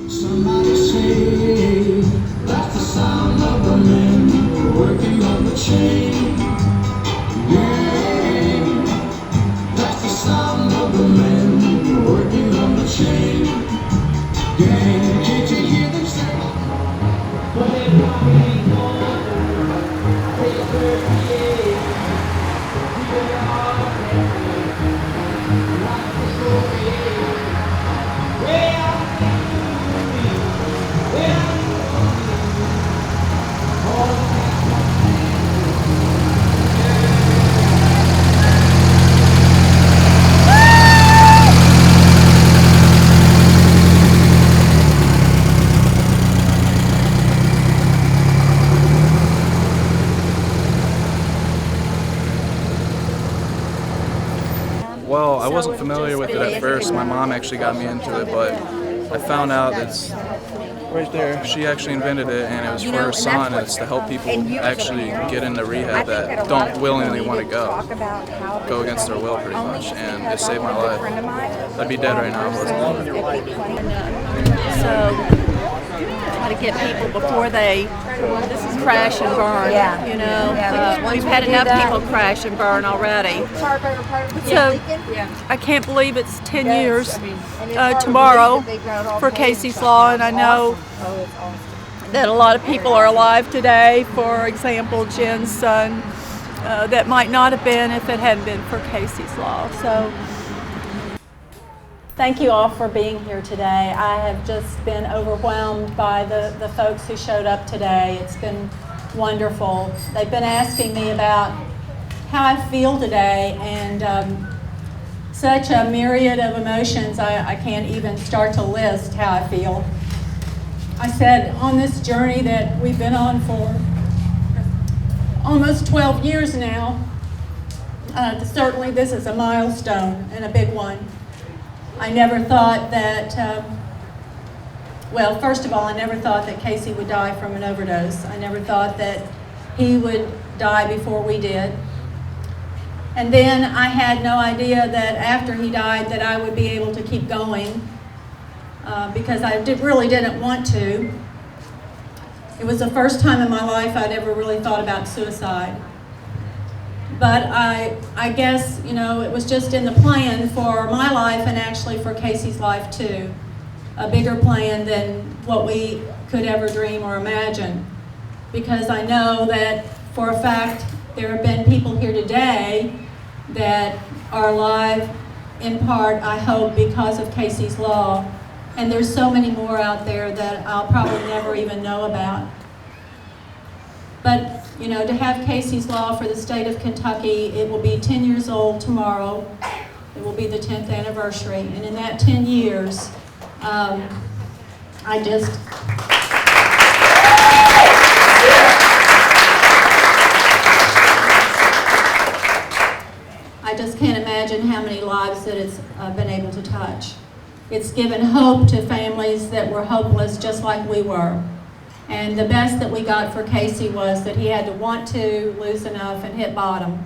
Somebody say that's the sound of the men working on the chain. Yeah, that's the sound of the men working on the chain. Yeah, can't you hear them say? But they're probably gone. Take her, yeah. People are happy. Like the story. Well, I wasn't familiar with it at first. My mom actually got me into it, but I found out it's right there. She actually invented it, and it was for her son. And it's to help people actually get into rehab that don't willingly want to go against their will, pretty much. And it saved my life. I'd be dead right now if it wasn't. So try to get people before they crash and burn. Yeah. You know, Yeah. we've had enough people crash and burn already. So I can't believe it's 10 years tomorrow for Casey's Law, and I know that a lot of people are alive today. For example, Jen's son, that might not have been if it hadn't been for Casey's Law. So thank you all for being here today. I have just been overwhelmed by the folks who showed up today. It's been wonderful. They've been asking me about how I feel today, and such a myriad of emotions, I can't even start to list how I feel. I said on this journey that we've been on for almost 12 years now, certainly this is a milestone and a big one. I never thought that, well, first of all, I never thought that Casey would die from an overdose. I never thought that he would die before we did. And then I had no idea that after he died that I would be able to keep going, because I really didn't want to. It was the first time in my life I'd ever really thought about suicide. But I guess, you know, it was just in the plan for my life and actually for Casey's life too. A bigger plan than what we could ever dream or imagine. Because I know that for a fact there have been people here today that are alive in part, I hope, because of Casey's Law. And there's so many more out there that I'll probably never even know about. But, you know, to have Casey's Law for the state of Kentucky, it will be 10 years old tomorrow. It will be the 10th anniversary. And in that 10 years, I just can't imagine how many lives that it's been able to touch. It's given hope to families that were hopeless just like we were. And the best that we got for Casey was that he had to want to, lose enough, and hit bottom.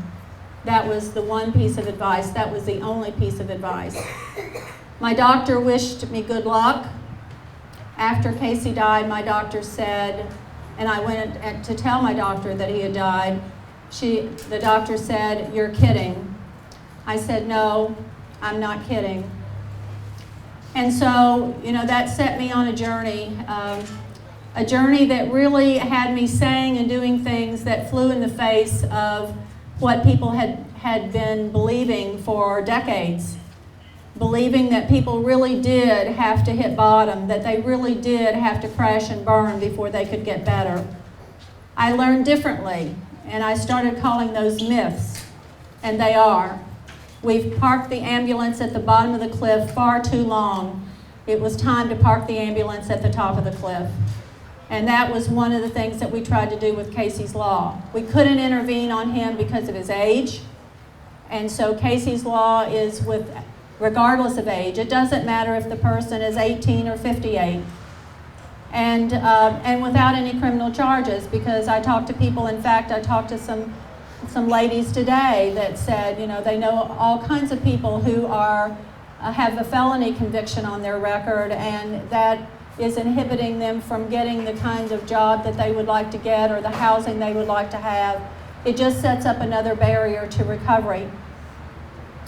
That was the one piece of advice. That was the only piece of advice. My doctor wished me good luck. After Casey died, my doctor said, and I went to tell my doctor that he had died, the doctor said, "You're kidding." I said, "No, I'm not kidding." And so, you know, that set me on a journey that really had me saying and doing things that flew in the face of what people had been believing for decades. Believing that people really did have to hit bottom, that they really did have to crash and burn before they could get better. I learned differently, and I started calling those myths, and they are. We've parked the ambulance at the bottom of the cliff far too long. It was time to park the ambulance at the top of the cliff. And that was one of the things that we tried to do with Casey's Law. We couldn't intervene on him because of his age. And so Casey's Law is regardless of age. It doesn't matter if the person is 18 or 58. And without any criminal charges, because I talked to people, in fact, I talked to some ladies today that said, you know, they know all kinds of people who have a felony conviction on their record, and that is inhibiting them from getting the kind of job that they would like to get or the housing they would like to have. It just sets up another barrier to recovery.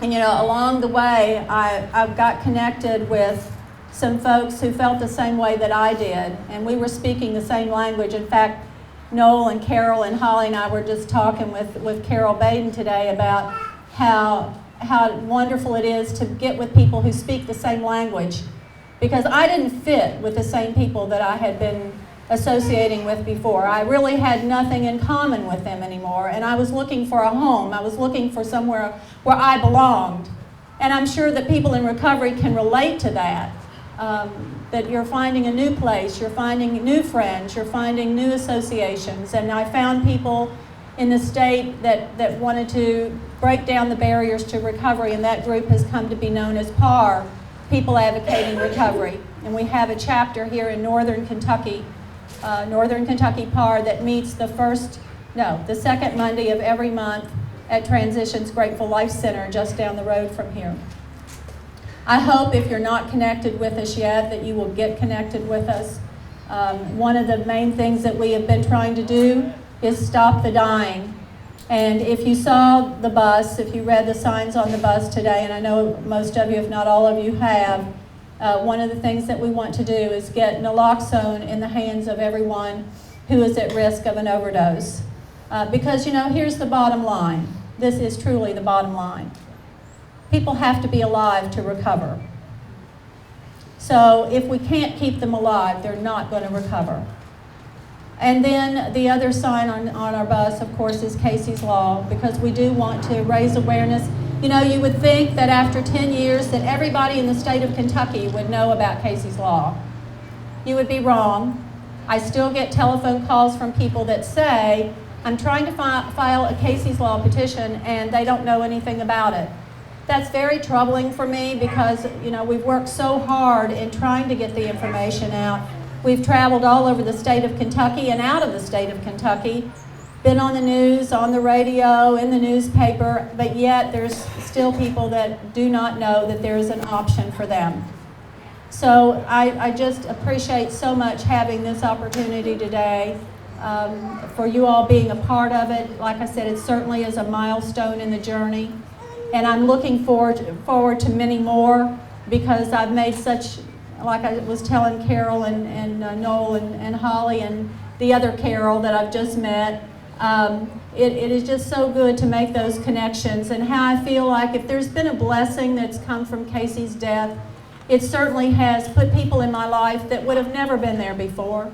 And along the way, I've got connected with some folks who felt the same way that I did, and we were speaking the same language. In fact, Noel and Carol and Holly and I were just talking with Carol Baden today about how wonderful it is to get with people who speak the same language, because I didn't fit with the same people that I had been associating with before. I really had nothing in common with them anymore, and I was looking for a home. I was looking for somewhere where I belonged. And I'm sure that people in recovery can relate to that, that you're finding a new place, you're finding new friends, you're finding new associations. And I found people in the state that wanted to break down the barriers to recovery, and that group has come to be known as PAR, People Advocating Recovery. And we have a chapter here in Northern Kentucky PAR, that meets the second Monday of every month at Transitions Grateful Life Center just down the road from here. I hope if you're not connected with us yet that you will get connected with us. One of the main things that we have been trying to do is stop the dying. And if you saw the bus, if you read the signs on the bus today, and I know most of you, if not all of you, have, one of the things that we want to do is get naloxone in the hands of everyone who is at risk of an overdose. Because, here's the bottom line. This is truly the bottom line. People have to be alive to recover. So if we can't keep them alive, they're not going to recover. And then the other sign on our bus, of course, is Casey's Law, because we do want to raise awareness. You would think that after 10 years that everybody in the state of Kentucky would know about Casey's Law. You would be wrong. I still get telephone calls from people that say, I'm trying to file a Casey's Law petition and they don't know anything about it. That's very troubling for me because, we've worked so hard in trying to get the information out. We've traveled all over the state of Kentucky and out of the state of Kentucky, been on the news, on the radio, in the newspaper, but yet there's still people that do not know that there is an option for them. So I just appreciate so much having this opportunity today, for you all being a part of it. Like I said, it certainly is a milestone in the journey. And I'm looking forward to many more, because I've made such, like I was telling Carol and Noel and Holly and the other Carol that I've just met, it is just so good to make those connections, and how I feel like if there's been a blessing that's come from Casey's death, it certainly has put people in my life that would have never been there before.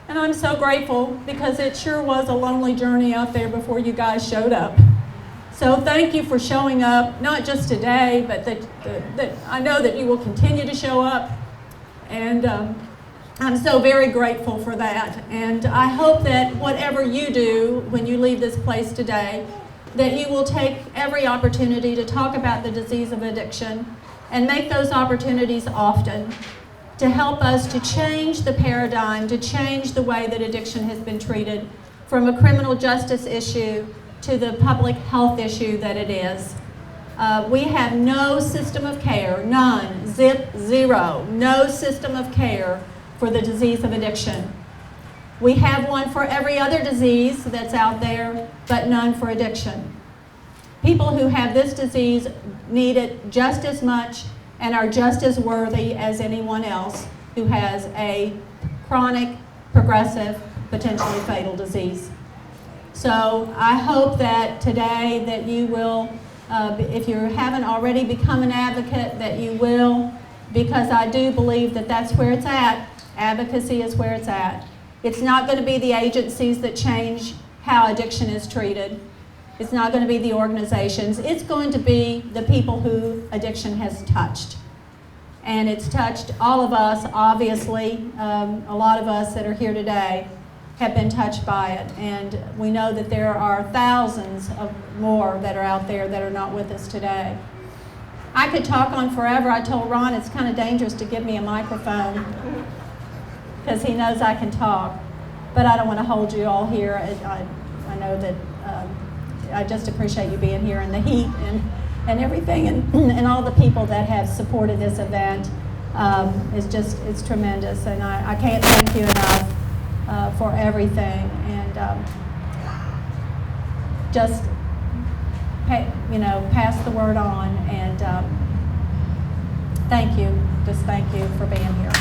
And I'm so grateful, because it sure was a lonely journey out there before you guys showed up. So thank you for showing up, not just today, but that I know that you will continue to show up. And I'm so very grateful for that. And I hope that whatever you do when you leave this place today, that you will take every opportunity to talk about the disease of addiction and make those opportunities often, to help us to change the paradigm, to change the way that addiction has been treated, from a criminal justice issue to the public health issue that it is. We have no system of care, none, zero, no system of care for the disease of addiction. We have one for every other disease that's out there, but none for addiction. People who have this disease need it just as much and are just as worthy as anyone else who has a chronic, progressive, potentially fatal disease. So I hope that today that you will, if you haven't already become an advocate, that you will, because I do believe that that's where it's at. Advocacy is where it's at. It's not going to be the agencies that change how addiction is treated. It's not going to be the organizations. It's going to be the people who addiction has touched. And it's touched all of us, obviously. A lot of us that are here today have been touched by it. And we know that there are thousands of more that are out there that are not with us today. I could talk on forever. I told Ron it's kind of dangerous to give me a microphone because he knows I can talk. But I don't want to hold you all here. I know that I just appreciate you being here in the heat and everything, and all the people that have supported this event. it's tremendous. And I can't thank you enough for everything. And just, pass the word on. And thank you. Just thank you for being here.